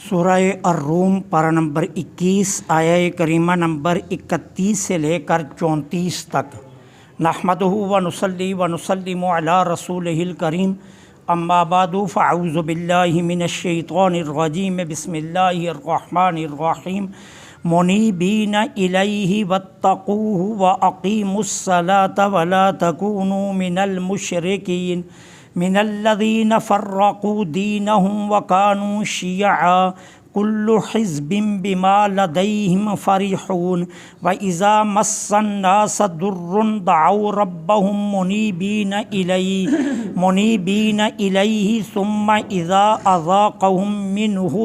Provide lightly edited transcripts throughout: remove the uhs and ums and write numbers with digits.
سورہ الروم پارہ نمبر 21 آیہ کریمہ نمبر 31 سے لے کر 34 تک۔ نحمدہ ونصلی ونسلم علی رسولہ الکریم، اما بعد فاعوذ باللہ من الشیطان الرجیم، بسم اللہ الرحمن الرحیم۔ منیبین الیہ واتقوہ واقیموا الصلاۃ ولا تکونوا من المشرکین من الذین فرقوا دینہم وکانوا شیعا کل حزب بما لدیہم فرحون وَإِذَا مَسَّ النَّاسَ ضُرٌّ دَعَوْا رَبَّهُم منیبین الیہ ثم اذا اذاقہم منہ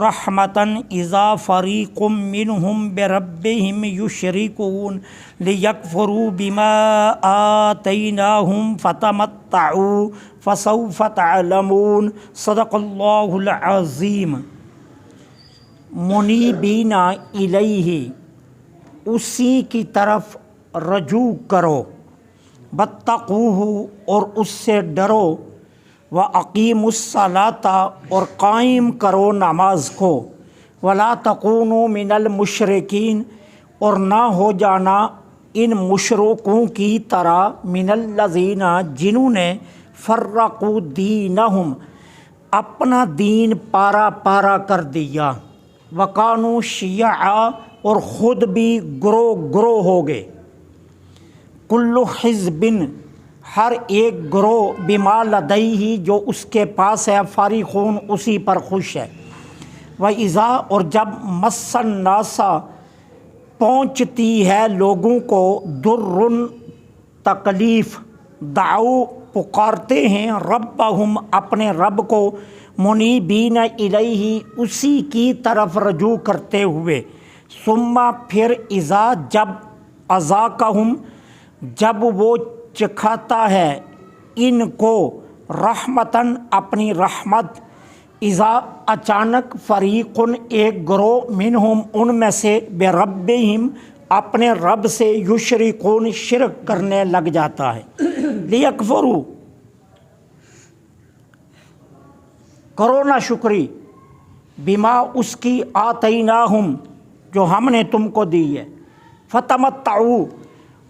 رحمةً اذا فریق منہم بربہم یشرکون لیکفروا بما آتیناہم فتمتعوا فسوف تعلمون۔ صدق اللہ العظیم۔ منیبین الیہ، اسی کی طرف رجوع کرو، واتقوہ، اور اس سے ڈرو، وَأَقِيمُوا الصَّلَاةَ، اور قائم کرو نماز کو، وَلَا تَكُونُوا مِنَ الْمُشْرِكِينَ، اور نہ ہو جانا ان مشرکوں کی طرح، من الذین، جنہوں نے فرقوا دینہم، اپنا دین پارا پارا کر دیا، وَكَانُوا شِيَعًا، اور خود بھی گروہ گروہ ہو گئے، کل حزب، ہر ایک گروہ، بما لدیہ، جو اس کے پاس ہے، فارغون، اسی پر خوش ہے، وَإِذَا، اور جب مَسَّ النَّاسَ، پہنچتی ہے لوگوں کو، ضرٌ، تکلیف، دعوا، پکارتے ہیں، ربہم، اپنے رب کو، منیبین الیہ، اسی کی طرف رجوع کرتے ہوئے، ثم، پھر، اذا، جب، اذاقہم، جب وہ چکھاتا ہے ان کو، رحمتاً، اپنی رحمت، اذا، اچانک، فریقن، ایک گروہ، منہم، ان میں سے، بربہم، اپنے رب سے، یشرکون، شرک کرنے لگ جاتا ہے، لیکفروا، کرو نا شکری، بما، اس کی، آتیناہم، جو ہم نے تم کو دی ہے، فتمتعوا،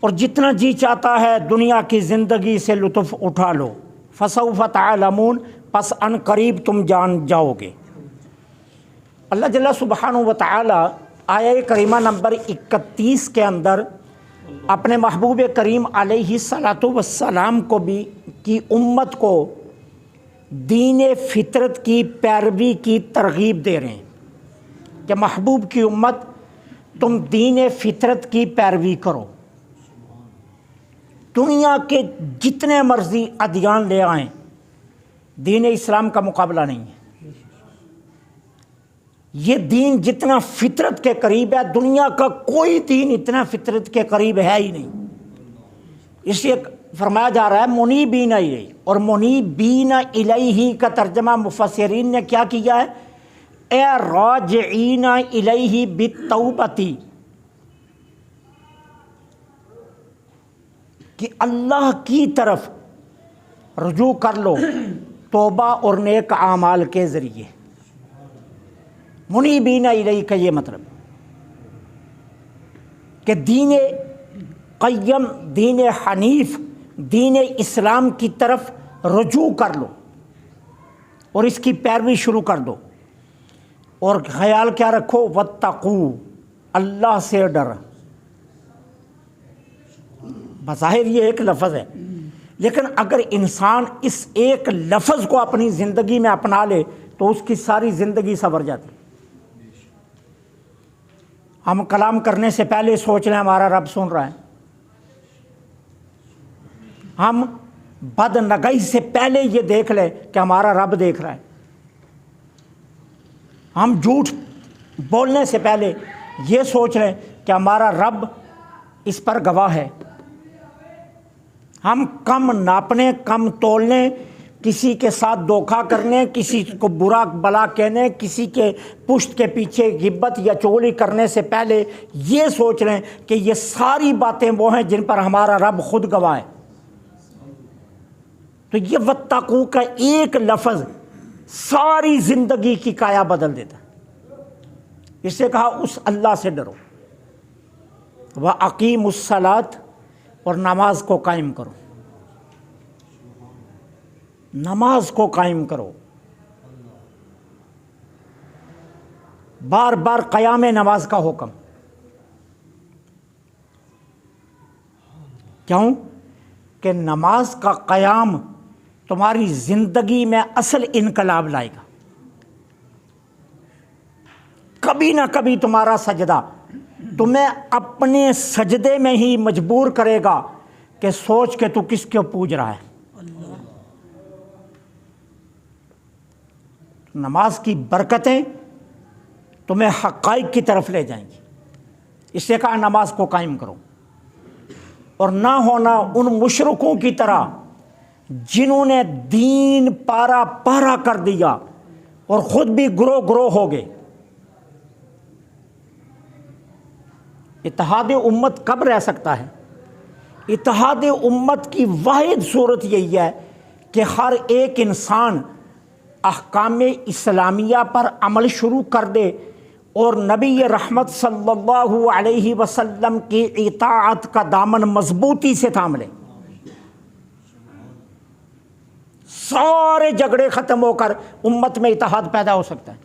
اور جتنا جی چاہتا ہے دنیا کی زندگی سے لطف اٹھا لو، فسوف تعلمون، پس ان قریب تم جان جاؤ گے۔ اللہ جل سبحانہ و تعالی آیہ کریمہ نمبر 31 کے اندر اپنے محبوب کریم علیہ الصلاۃ والسلام کو بھی کی امت کو دین فطرت کی پیروی کی ترغیب دے رہے ہیں کہ محبوب کی امت، تم دین فطرت کی پیروی کرو، دنیا کے جتنے مرضی ادیان لے آئیں، دین اسلام کا مقابلہ نہیں ہے۔ یہ دین جتنا فطرت کے قریب ہے، دنیا کا کوئی دین اتنا فطرت کے قریب ہے ہی نہیں۔ اس لیے فرمایا جا رہا ہے منیبین الیہ، اور منیبین الیہ کا ترجمہ مفسرین نے کیا کیا ہے، اے راجعین الیہ بالتوبۃ، کہ اللہ کی طرف رجوع کر لو توبہ اور نیک اعمال کے ذریعے۔ منیبین الیہ کا یہ مطلب کہ دین قیم، دین حنیف، دین اسلام کی طرف رجوع کر لو اور اس کی پیروی شروع کر دو، اور خیال کیا رکھو، واتقوا، اللہ سے ڈر۔ بظاہر یہ ایک لفظ ہے، لیکن اگر انسان اس ایک لفظ کو اپنی زندگی میں اپنا لے تو اس کی ساری زندگی سنور جاتی۔ ہم کلام کرنے سے پہلے سوچ لیں ہمارا رب سن رہا ہے، ہم بد نگہی سے پہلے یہ دیکھ لیں کہ ہمارا رب دیکھ رہا ہے، ہم جھوٹ بولنے سے پہلے یہ سوچ لیں کہ ہمارا رب اس پر گواہ ہے، ہم کم ناپنے، کم تولنے، کسی کے ساتھ دھوکہ کرنے، کسی کو برا بلا کہنے، کسی کے پشت کے پیچھے غیبت یا چغلی کرنے سے پہلے یہ سوچ لیں کہ یہ ساری باتیں وہ ہیں جن پر ہمارا رب خود گواہ ہے۔ تو یہ واتقوا کا ایک لفظ ساری زندگی کی کایا بدل دیتا ہے۔ اس سے کہا اس اللہ سے ڈرو، وَأَقِیمُوا الصَّلَاةَ، اور نماز کو قائم کرو، نماز کو قائم کرو۔ بار بار قیام نماز کا حکم، کیوں کہ نماز کا قیام تمہاری زندگی میں اصل انقلاب لائے گا۔ کبھی نہ کبھی تمہارا سجدہ تمہیں اپنے سجدے میں ہی مجبور کرے گا کہ سوچ کے تو کس کو پوج رہا ہے۔ نماز کی برکتیں تمہیں حقائق کی طرف لے جائیں گی۔ اس سے کہا نماز کو قائم کرو، اور نہ ہونا ان مشرکوں کی طرح جنہوں نے دین پارا پارا کر دیا اور خود بھی گروہ گروہ ہو گئے۔ اتحاد امت کب رہ سکتا ہے؟ اتحاد امت کی واحد صورت یہی ہے کہ ہر ایک انسان احکام اسلامیہ پر عمل شروع کر دے اور نبی رحمت صلی اللہ علیہ وسلم کی اطاعت کا دامن مضبوطی سے تھام لے۔ سارے جھگڑے ختم ہو کر امت میں اتحاد پیدا ہو سکتا ہے۔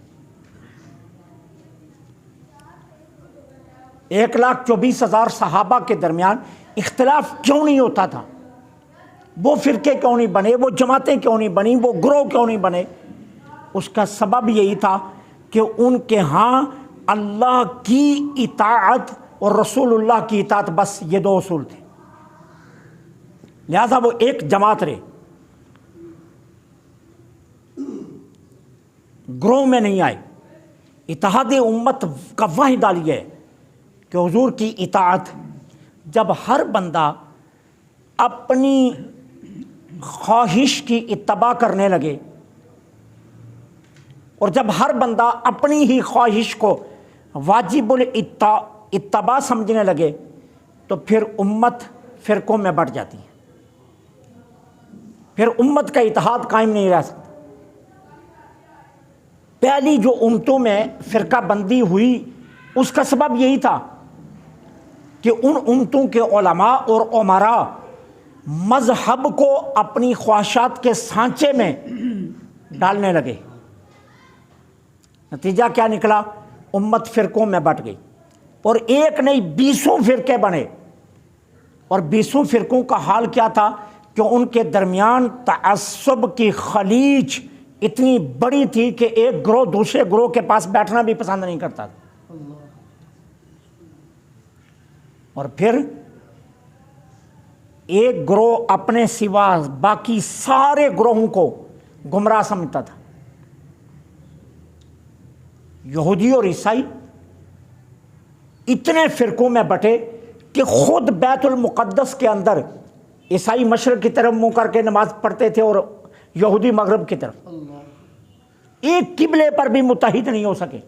1,24,000 صحابہ کے درمیان اختلاف کیوں نہیں ہوتا تھا؟ وہ فرقے کیوں نہیں بنے؟ وہ جماعتیں کیوں نہیں بنی؟ وہ گروہ کیوں نہیں بنے؟ اس کا سبب یہی تھا کہ ان کے ہاں اللہ کی اطاعت اور رسول اللہ کی اطاعت، بس یہ دو اصول تھے، لہذا وہ ایک جماعت رہے، گروہ میں نہیں آئے۔ اتحاد امت کا واحد حال یہ ہے کہ حضور کی اطاعت، جب ہر بندہ اپنی خواہش کی اتباع کرنے لگے اور جب ہر بندہ اپنی ہی خواہش کو واجب الاتباع سمجھنے لگے تو پھر امت فرقوں میں بٹ جاتی ہے، پھر امت کا اتحاد قائم نہیں رہ سکتا۔ پہلی جو امتوں میں فرقہ بندی ہوئی اس کا سبب یہی تھا کہ ان امتوں کے علماء اور امراء مذہب کو اپنی خواہشات کے سانچے میں ڈالنے لگے۔ نتیجہ کیا نکلا؟ امت فرقوں میں بٹ گئی، اور ایک نہیں 20 فرقے بنے، اور 20 فرقوں کا حال کیا تھا کہ ان کے درمیان تعصب کی خلیج اتنی بڑی تھی کہ ایک گروہ دوسرے گروہ کے پاس بیٹھنا بھی پسند نہیں کرتا تھا، اور پھر ایک گروہ اپنے سوا باقی سارے گروہوں کو گمراہ سمجھتا تھا۔ یہودی اور عیسائی اتنے فرقوں میں بٹے کہ خود بیت المقدس کے اندر عیسائی مشرق کی طرف منہ کر کے نماز پڑھتے تھے اور یہودی مغرب کی طرف، ایک قبلے پر بھی متحد نہیں ہو سکے۔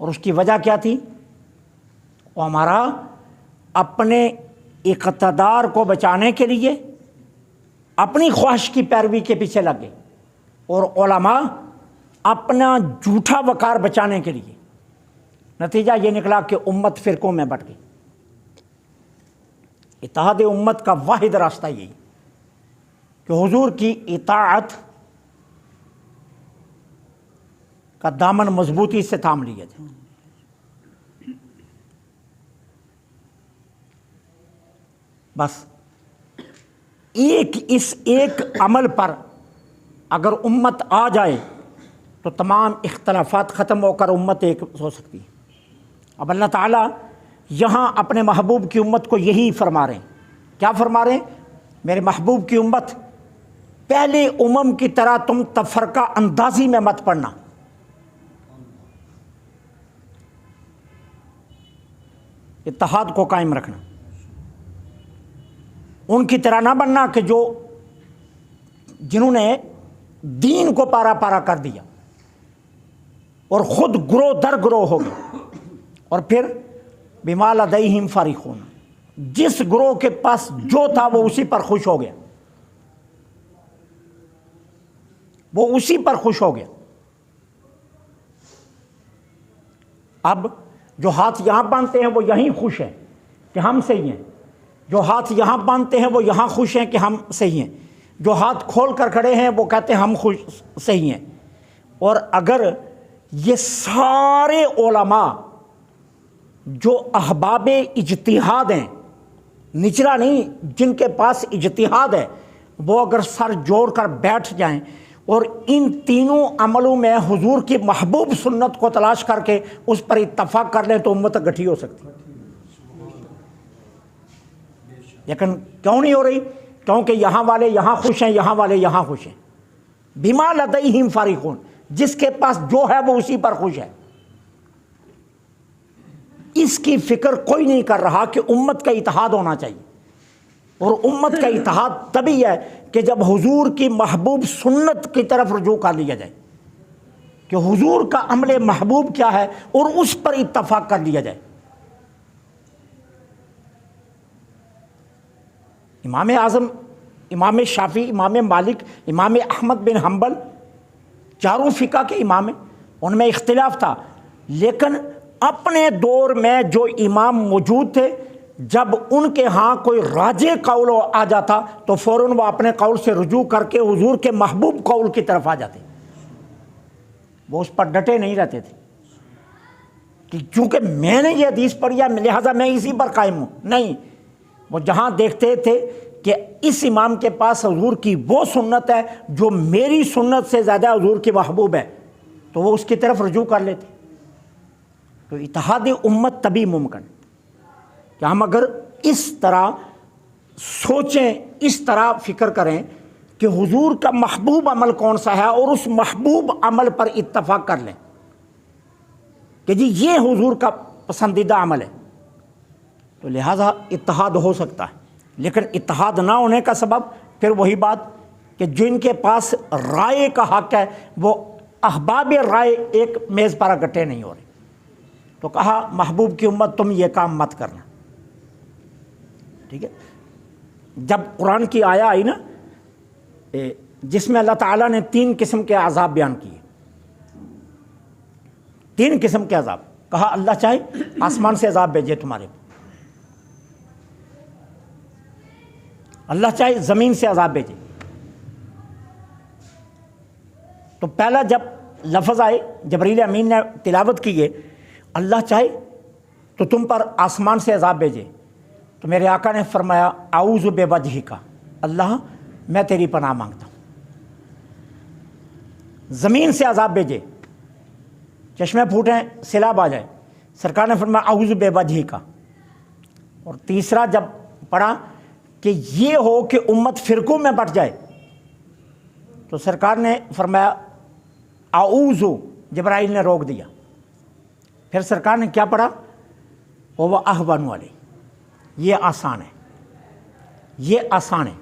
اور اس کی وجہ کیا تھی؟ وہ ہمارا اپنے اقتدار کو بچانے کے لیے اپنی خواہش کی پیروی کے پیچھے لگ گئے، اور علماء اپنا جھوٹا وقار بچانے کے لیے۔ نتیجہ یہ نکلا کہ امت فرقوں میں بٹ گئی۔ اتحاد امت کا واحد راستہ یہی کہ حضور کی اطاعت کا دامن مضبوطی سے تھام لیا جائے۔ بس اس ایک عمل پر اگر امت آ جائے تو تمام اختلافات ختم ہو کر امت ایک ہو سکتی ہے۔ اب اللہ تعالیٰ یہاں اپنے محبوب کی امت کو یہی فرما رہے ہیں۔ کیا فرما رہے ہیں؟ میرے محبوب کی امت، پہلے امم کی طرح تم تفرقہ اندازی میں مت پڑنا، اتحاد کو قائم رکھنا، ان کی طرح نہ بننا کہ جنہوں نے دین کو پارا پارا کر دیا اور خود گروہ در گروہ ہو گئے، اور پھر بما لدیہم فرحون، جس گروہ کے پاس جو تھا وہ اسی پر خوش ہو گیا۔ وہ اسی پر خوش ہو گیا۔ اب جو ہاتھ یہاں باندھتے ہیں وہ یہیں خوش ہیں کہ ہم صحیح ہیں، جو ہاتھ یہاں باندھتے ہیں وہ یہاں خوش ہیں کہ ہم صحیح ہیں، جو ہاتھ کھول کر کھڑے ہیں وہ کہتے ہیں ہم خوش صحیح ہیں۔ اور اگر یہ سارے علماء جو احباب اجتہاد ہیں، نچلا نہیں، جن کے پاس اجتہاد ہے، وہ اگر سر جوڑ کر بیٹھ جائیں اور ان تینوں عملوں میں حضور کی محبوب سنت کو تلاش کر کے اس پر اتفاق کر لیں تو امت اکٹھی ہو سکتی ہے۔ لیکن کیوں نہیں ہو رہی؟ کیونکہ یہاں والے یہاں خوش ہیں، یہاں والے یہاں خوش ہیں۔ بما لدیہم فارغون، جس کے پاس جو ہے وہ اسی پر خوش ہے۔ اس کی فکر کوئی نہیں کر رہا کہ امت کا اتحاد ہونا چاہیے، اور امت کا اتحاد تبھی ہے کہ جب حضور کی محبوب سنت کی طرف رجوع کر لیا جائے کہ حضور کا عمل محبوب کیا ہے اور اس پر اتفاق کر لیا جائے۔ امام اعظم، امام شافعی، امام مالک، امام احمد بن حنبل چاروں فقہ کے امام ہیں، ان میں اختلاف تھا، لیکن اپنے دور میں جو امام موجود تھے، جب ان کے ہاں کوئی راجع قول آ جاتا تو فوراً وہ اپنے قول سے رجوع کر کے حضور کے محبوب قول کی طرف آ جاتے، وہ اس پر ڈٹے نہیں رہتے تھے کہ چونکہ میں نے یہ حدیث پڑھی ہے لہٰذا میں اسی پر قائم ہوں، نہیں، وہ جہاں دیکھتے تھے کہ اس امام کے پاس حضور کی وہ سنت ہے جو میری سنت سے زیادہ حضور کی محبوب ہے، تو وہ اس کی طرف رجوع کر لیتے۔ تو اتحاد امت تبھی ممکن کہ ہم اگر اس طرح سوچیں، اس طرح فکر کریں کہ حضور کا محبوب عمل کون سا ہے اور اس محبوب عمل پر اتفاق کر لیں کہ جی یہ حضور کا پسندیدہ عمل ہے، تو لہٰذا اتحاد ہو سکتا ہے۔ لیکن اتحاد نہ ہونے کا سبب پھر وہی بات کہ جن کے پاس رائے کا حق ہے وہ احباب رائے ایک میز پر اکٹھے نہیں ہو رہے، تو کہا محبوب کی امت تم یہ کام مت کرنا، ٹھیک ہے۔ جب قرآن کی آیہ آئی نا جس میں اللہ تعالیٰ نے 3 قسم کے عذاب بیان کیے، 3 قسم کے عذاب، کہا اللہ چاہے آسمان سے عذاب بھیجے تمہارے، اللہ چاہے زمین سے عذاب بھیجے۔ تو پہلا جب لفظ آئے جبریل امین نے تلاوت کی ہے اللہ چاہے تو تم پر آسمان سے عذاب بھیجے، تو میرے آقا نے فرمایا اعوذ بوجہک، اللہ میں تیری پناہ مانگتا ہوں۔ زمین سے عذاب بھیجے، چشمے پھوٹیں، سیلاب آ جائے، سرکار نے فرمایا اعوذ بوجہک۔ اور تیسرا جب پڑھا کہ یہ ہو کہ امت فرقوں میں بٹ جائے، تو سرکار نے فرمایا اعوذ، جبرائیل نے روک دیا، پھر سرکار نے کیا پڑھا وہ اہون علیہ، یہ آسان ہے، یہ آسان ہے۔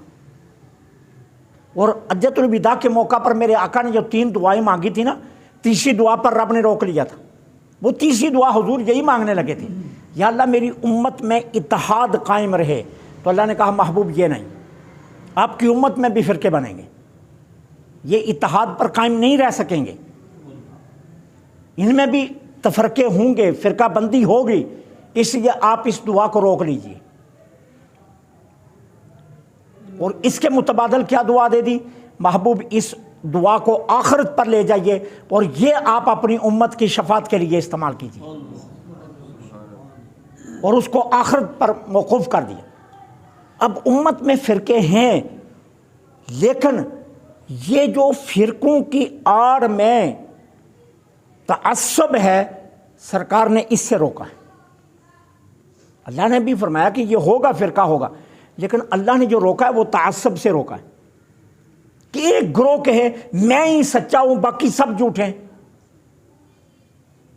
اور حجۃ الوداع کے موقع پر میرے آقا نے جو 3 دعائیں مانگی تھی نا، تیسری دعا پر رب نے روک لیا تھا۔ وہ تیسری دعا حضور یہی مانگنے لگے تھے، یا اللہ میری امت میں اتحاد قائم رہے، تو اللہ نے کہا محبوب یہ نہیں، آپ کی امت میں بھی فرقے بنیں گے، یہ اتحاد پر قائم نہیں رہ سکیں گے، ان میں بھی تفرقے ہوں گے، فرقہ بندی ہوگی، اس لیے آپ اس دعا کو روک لیجئے۔ اور اس کے متبادل کیا دعا دے دی؟ محبوب اس دعا کو آخرت پر لے جائیے اور یہ آپ اپنی امت کی شفاعت کے لیے استعمال کیجیے، اور اس کو آخرت پر موقوف کر دیا۔ اب امت میں فرقے ہیں، لیکن یہ جو فرقوں کی آڑ میں تعصب ہے، سرکار نے اس سے روکا ہے۔ اللہ نے بھی فرمایا کہ یہ ہوگا، فرقہ ہوگا، لیکن اللہ نے جو روکا ہے وہ تعصب سے روکا ہے کہ ایک گروہ کہے میں ہی سچا ہوں باقی سب جھوٹے ہیں،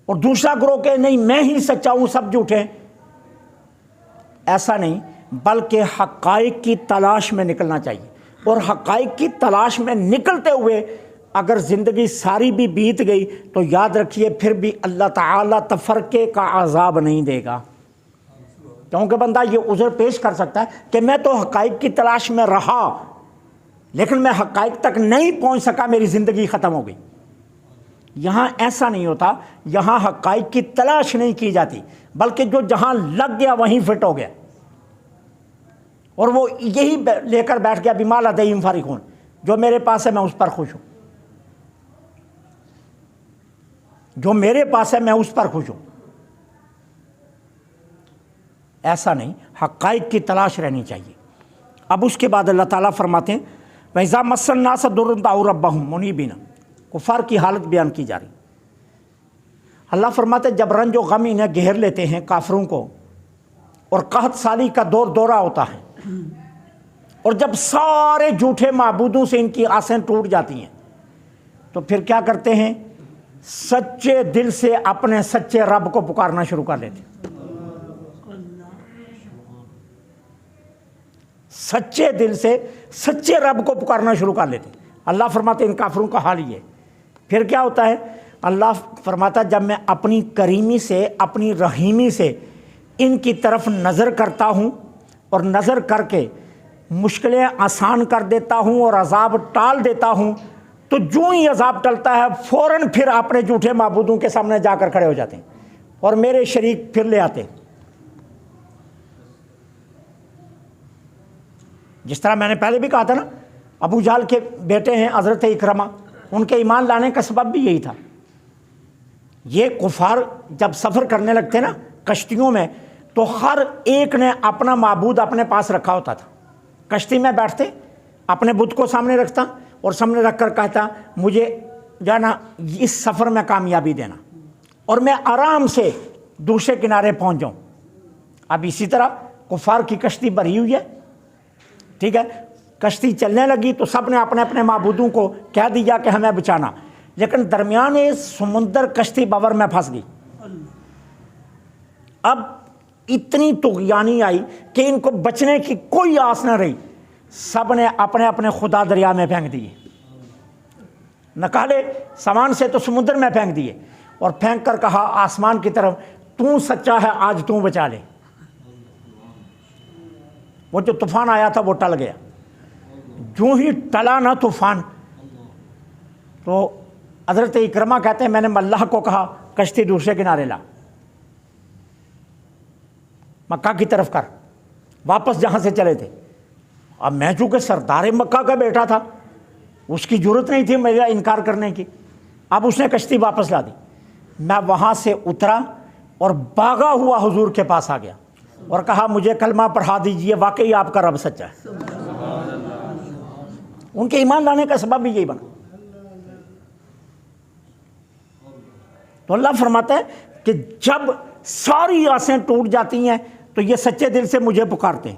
اور دوسرا گروہ کہے نہیں میں ہی سچا ہوں سب جھوٹے ہیں۔ ایسا نہیں، بلکہ حقائق کی تلاش میں نکلنا چاہیے، اور حقائق کی تلاش میں نکلتے ہوئے اگر زندگی ساری بھی بیت گئی تو یاد رکھیے پھر بھی اللہ تعالیٰ تفرقے کا عذاب نہیں دے گا، کیونکہ بندہ یہ عذر پیش کر سکتا ہے کہ میں تو حقائق کی تلاش میں رہا لیکن میں حقائق تک نہیں پہنچ سکا، میری زندگی ختم ہو گئی۔ یہاں ایسا نہیں ہوتا، یہاں حقائق کی تلاش نہیں کی جاتی، بلکہ جو جہاں لگ گیا وہیں فٹ ہو گیا، اور وہ یہی لے کر بیٹھ گیا، بما لدیہم فرحون، جو میرے پاس ہے میں اس پر خوش ہوں، جو میرے پاس ہے میں اس پر خوش ہوں۔ ایسا نہیں، حقائق کی تلاش رہنی چاہیے۔ اب اس کے بعد اللہ تعالیٰ فرماتے ہیں وَإِذَا مَسَّ النَّاسَ ضُرٌّ دَعَوْا رَبَّهُمْ مُنِيبِينَ، کفار کی حالت بیان کی جا رہی۔ اللہ فرماتے ہیں جب رنج و غم انہیں گھیر لیتے ہیں کافروں کو، اور قحط سالی کا دورہ ہوتا ہے، اور جب سارے جھوٹے معبودوں سے ان کی آسیں ٹوٹ جاتی ہیں، تو پھر کیا کرتے ہیں؟ سچے دل سے اپنے سچے رب کو پکارنا شروع کر لیتے ہیں۔ سچے دل سے سچے رب کو پکارنا شروع کر لیتے ہیں۔ اللہ فرماتے ہیں ان کافروں کا حال یہ ہے۔ پھر کیا ہوتا ہے؟ اللہ فرماتا ہے جب میں اپنی کریمی سے، اپنی رحیمی سے ان کی طرف نظر کرتا ہوں، اور نظر کر کے مشکلیں آسان کر دیتا ہوں اور عذاب ٹال دیتا ہوں، تو جو ہی عذاب ٹلتا ہے فوراً پھر اپنے جھوٹے معبودوں کے سامنے جا کر کھڑے ہو جاتے ہیں اور میرے شریک پھر لے آتے ہیں۔ جس طرح میں نے پہلے بھی کہا تھا نا، ابو جہل کے بیٹے ہیں حضرت اکرمہ، ان کے ایمان لانے کا سبب بھی یہی تھا۔ یہ کفار جب سفر کرنے لگتے نا کشتیوں میں، تو ہر ایک نے اپنا معبود اپنے پاس رکھا ہوتا تھا۔ کشتی میں بیٹھتے، اپنے بت کو سامنے رکھتا، اور سامنے رکھ کر کہتا مجھے جانا اس سفر میں کامیابی دینا، اور میں آرام سے دوسرے کنارے پہنچ جاؤں۔ اب اسی طرح کفار کی کشتی بھری ہوئی ہے، ٹھیک ہے، کشتی چلنے لگی تو سب نے اپنے اپنے معبودوں کو کہہ دیا کہ ہمیں بچانا، لیکن درمیان سمندر کشتی بور میں پھنس گئی۔ اب اتنی طغیانی آئی کہ ان کو بچنے کی کوئی آس نہ رہی، سب نے اپنے اپنے خدا دریا میں پھینک دیے، نکالے سامان سے تو سمندر میں پھینک دیے، اور پھینک کر کہا آسمان کی طرف تو سچا ہے، آج تو بچا لے۔ وہ جو طوفان آیا تھا وہ ٹل گیا۔ جو ہی ٹلا نا طوفان، تو حضرت اکرمہ کہتے ہیں میں نے اللہ کو کہا کشتی دوسرے کنارے لا، مکہ کی طرف کر، واپس جہاں سے چلے تھے۔ اب میں چونکہ سردار مکہ کا بیٹا تھا، اس کی ضرورت نہیں تھی میرا انکار کرنے کی، اب اس نے کشتی واپس لا دی۔ میں وہاں سے اترا اور بھاگا ہوا حضور کے پاس آ گیا اور کہا مجھے کلمہ پڑھا دیجئے، واقعی آپ کا رب سچا ہے۔ ان کے ایمان لانے کا سبب بھی یہی بنا۔ تو اللہ فرماتا ہے کہ جب ساری آسیں ٹوٹ جاتی ہیں تو یہ سچے دل سے مجھے پکارتے ہیں۔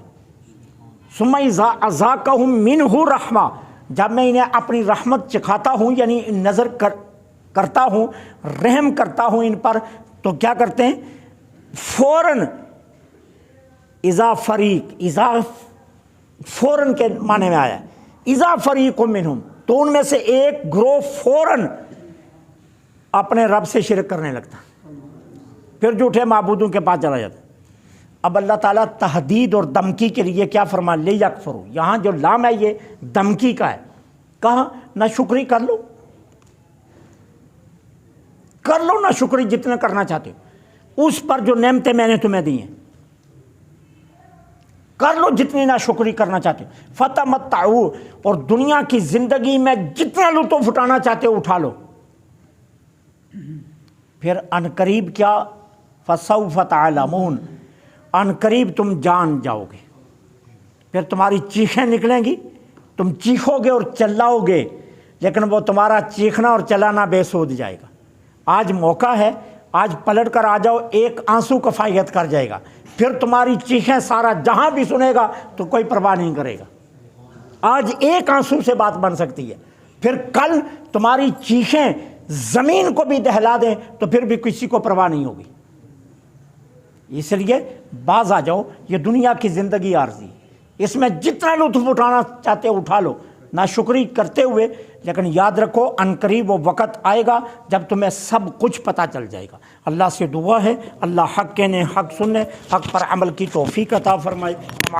ثم اذا اذاقہم منہ رحمہ، جب میں انہیں اپنی رحمت چکھاتا ہوں، یعنی نظر کرتا ہوں، رحم کرتا ہوں ان پر، تو کیا کرتے ہیں؟ فوراً اذا فریق، اذا فوراً کے معنی میں آیا ہے، اذا فریق منہم، تو ان میں سے ایک گروہ فوراً اپنے رب سے شرک کرنے لگتا، پھر جھوٹے معبودوں کے پاس چلا جاتا۔ اب اللہ تعالیٰ تحدید اور دھمکی کے لیے کیا فرما لے یکفروا، یہاں جو لام ہے یہ دھمکی کا ہے۔ کہاں؟ نہ شکری کر لو، کر لو نہ شکری جتنا کرنا چاہتے ہو اس پر جو نعمتیں میں نے تمہیں دی ہیں، کر لو جتنی نہ شکری کرنا چاہتے ہو۔ فتمتعوا، اور دنیا کی زندگی میں جتنا لطف اٹھانا چاہتے ہو اٹھا لو، پھر ان قریب کیا؟ فسوف تعلمون، ان قریب تم جان جاؤ گے، پھر تمہاری چیخیں نکلیں گی، تم چیخو گے اور چلاؤ گے، لیکن وہ تمہارا چیخنا اور چلانا بے سود جائے گا۔ آج موقع ہے، آج پلٹ کر آ جاؤ، ایک آنسو کفایت کر جائے گا، پھر تمہاری چیخیں سارا جہاں بھی سنے گا تو کوئی پرواہ نہیں کرے گا۔ آج ایک آنسو سے بات بن سکتی ہے، پھر کل تمہاری چیخیں زمین کو بھی دہلا دیں تو پھر بھی کسی کو پرواہ نہیں ہوگی۔ اس لیے باز آ جاؤ، یہ دنیا کی زندگی عارضی، اس میں جتنا لطف اٹھانا چاہتے ہو اٹھا لو، نہ شکری کرتے ہوئے، لیکن یاد رکھو ان قریب وہ وقت آئے گا جب تمہیں سب کچھ پتہ چل جائے گا۔ اللہ سے دعا ہے اللہ حق کہنے، حق سننے، حق پر عمل کی توفیق عطا فرمائے۔